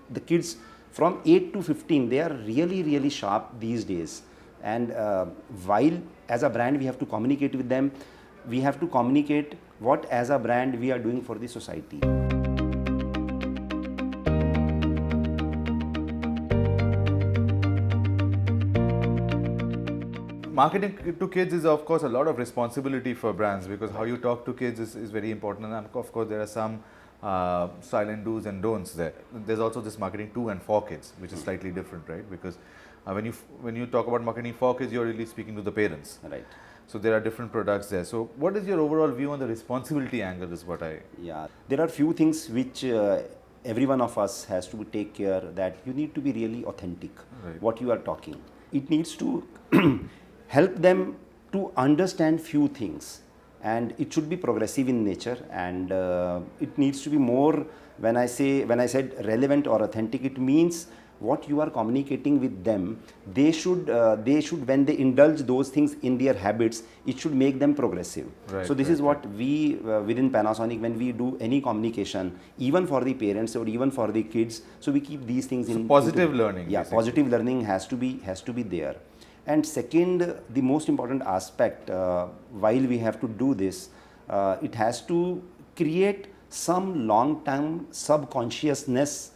the kids from 8 to 15, they are really sharp these days. And while as a brand we have to communicate with them, we have to communicate what as a brand we are doing for the society. Marketing to kids is of course a lot of responsibility for brands, because how you talk to kids is very important, and of course there are some silent do's and don'ts there. There's also this marketing to and for kids, which is slightly different, right? Because when you talk about marketing for kids, you're really speaking to the parents. Right. So there are different products there. So what is your overall view on the responsibility angle is what I... Yeah, there are few things which every one of us has to take care, that you need to be really authentic, Right. what you are talking. It needs to help them to understand few things, and it should be progressive in nature, and it needs to be more, when I said relevant or authentic, it means what you are communicating with them, they should when they indulge those things in their habits, it should make them progressive. Right, so this is what we within Panasonic, when we do any communication, even for the parents or even for the kids, so we keep these things in positive learning. Yeah, basically. positive learning has to be there. And second, the most important aspect, while we have to do this, it has to create some long-term subconsciousness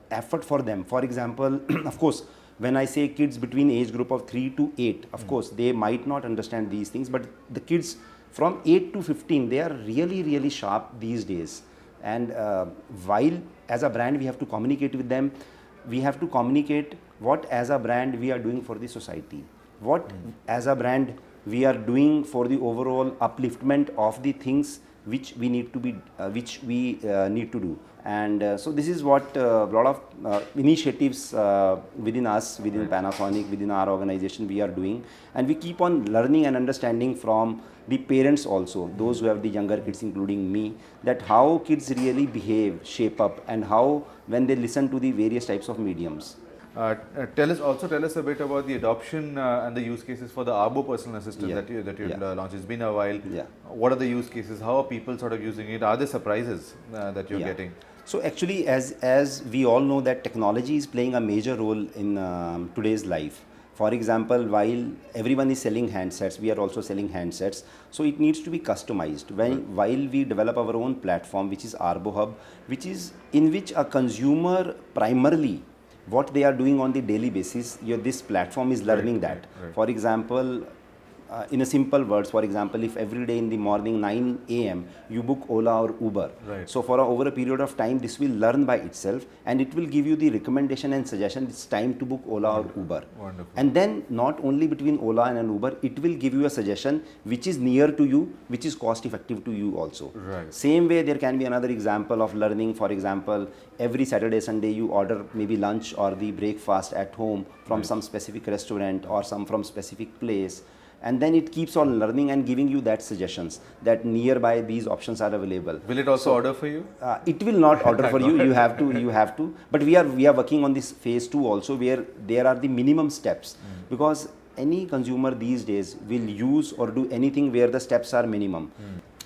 effort for them. For example, of course, when I say kids between age group of 3 to 8, of course, they might not understand these things, but the kids from 8 to 15, they are really sharp these days. And while as a brand we have to communicate with them, we have to communicate what as a brand we are doing for the society, what as a brand we are doing for the overall upliftment of the things which we need to be need to do. And so this is what a lot of initiatives within us, within Panasonic, within our organization we are doing, and we keep on learning and understanding from the parents also, those who have the younger kids including me, that how kids really behave, shape up, and how when they listen to the various types of mediums. Tell us a bit about the adoption and the use cases for the Arbo personal assistant that you launched. It's been a while. Yeah. What are the use cases? How are people sort of using it? Are there surprises that you're getting? So actually, as we all know, that technology is playing a major role in today's life. For example, while everyone is selling handsets, we are also selling handsets. So it needs to be customized. While we develop our own platform, which is Arbo Hub, in which a consumer primarily, what they are doing on the daily basis, this platform is learning that. Right. For example, in a simple words, for example, if every day in the morning 9 a.m. you book Ola or Uber, so for over a period of time, this will learn by itself, and it will give you the recommendation and suggestion. It's time to book Ola or Uber. Wonderful. And then not only between Ola and an Uber, it will give you a suggestion which is near to you, which is cost effective to you also. Right. Same way, there can be another example of learning. For example, every Saturday, Sunday, you order maybe lunch or the breakfast at home from some specific restaurant or from specific place. And then it keeps on learning and giving you that suggestions that nearby these options are available. Will it also order for you? It will not order for you. You have to. But we are working on this phase 2 also, where there are the minimum steps, because any consumer these days will use or do anything where the steps are minimum.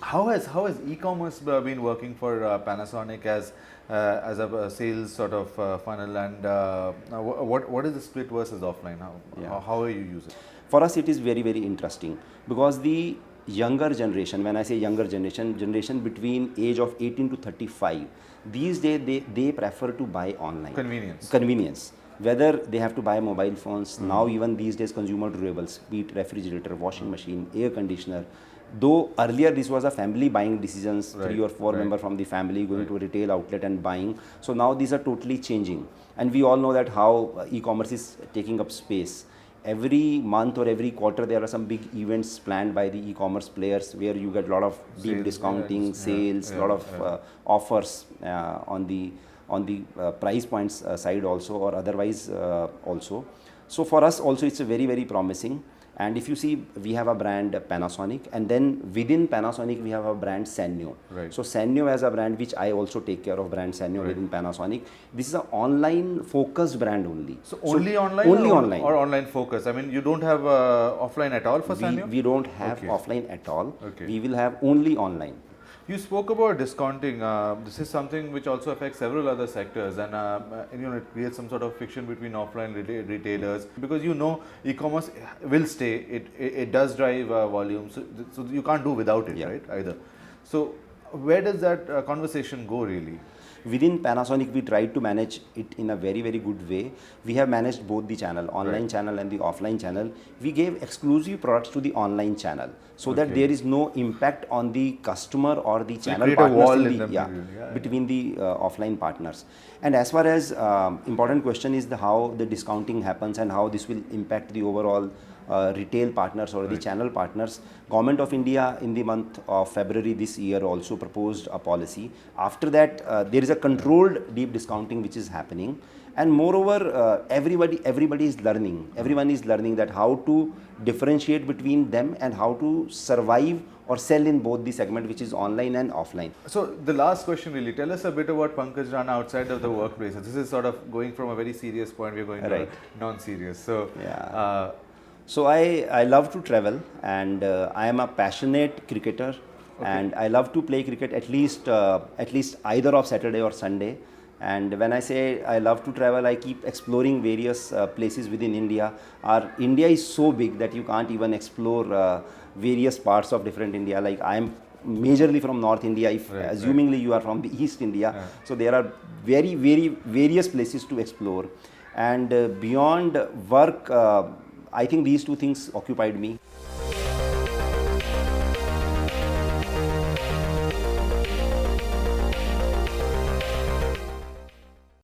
How has e-commerce been working for Panasonic as a sales sort of funnel, and what is the split versus offline? How are you using it? For us, it is very interesting, because the younger generation, when I say younger generation between age of 18 to 35, these days they prefer to buy online. Convenience. Whether they have to buy mobile phones, now even these days consumer durables, be it refrigerator, washing machine, air conditioner. Though earlier this was a family buying decisions, 3 or 4 members from the family going to a retail outlet and buying. So now these are totally changing. And we all know that how e-commerce is taking up space. Every month or every quarter there are some big events planned by the e-commerce players, where you get a lot of deep discounting, sales, a lot of offers on the price points side also, or otherwise also. So for us also it's a very promising. And if you see, we have a brand Panasonic, and then within Panasonic we have a brand Sanyo. So Sanyo as a brand, which I also take care of, brand Sanyo within Panasonic. This is an online focused brand only. So only online? Only online. Or online focused? I mean, you don't have offline at all for Sanyo? We don't have offline at all. We will have only online. You spoke about discounting. This is something which also affects several other sectors, and it creates some sort of friction between offline retailers, because e-commerce will stay. It does drive volume, so you can't do without it, right? Either. So where does that conversation go really? Within Panasonic, we tried to manage it in a very, very good way. We have managed both the channel, online channel and the offline channel. We gave exclusive products to the online channel, so that there is no impact on the customer or the channel partners between the offline partners. And as far as important question is how the discounting happens and how this will impact the overall retail partners or the channel partners. Government of India in the month of February this year also proposed a policy. After that, there is a controlled deep discounting which is happening, and moreover, everybody is learning. Everyone is learning that how to differentiate between them and how to survive or sell in both the segment, which is online and offline. So the last question really, tell us a bit about Pankaj Rana outside of the workplace. This is sort of going from a very serious point, we're going to a non-serious. So So I love to travel, and I am a passionate cricketer, and I love to play cricket at least either of Saturday or Sunday. And when I say I love to travel, I keep exploring various places within India. Our India is so big that you can't even explore various parts of different India. Like I am majorly from North India, assumingly you are from the East India. So there are very various places to explore, and beyond work, I think these two things occupied me.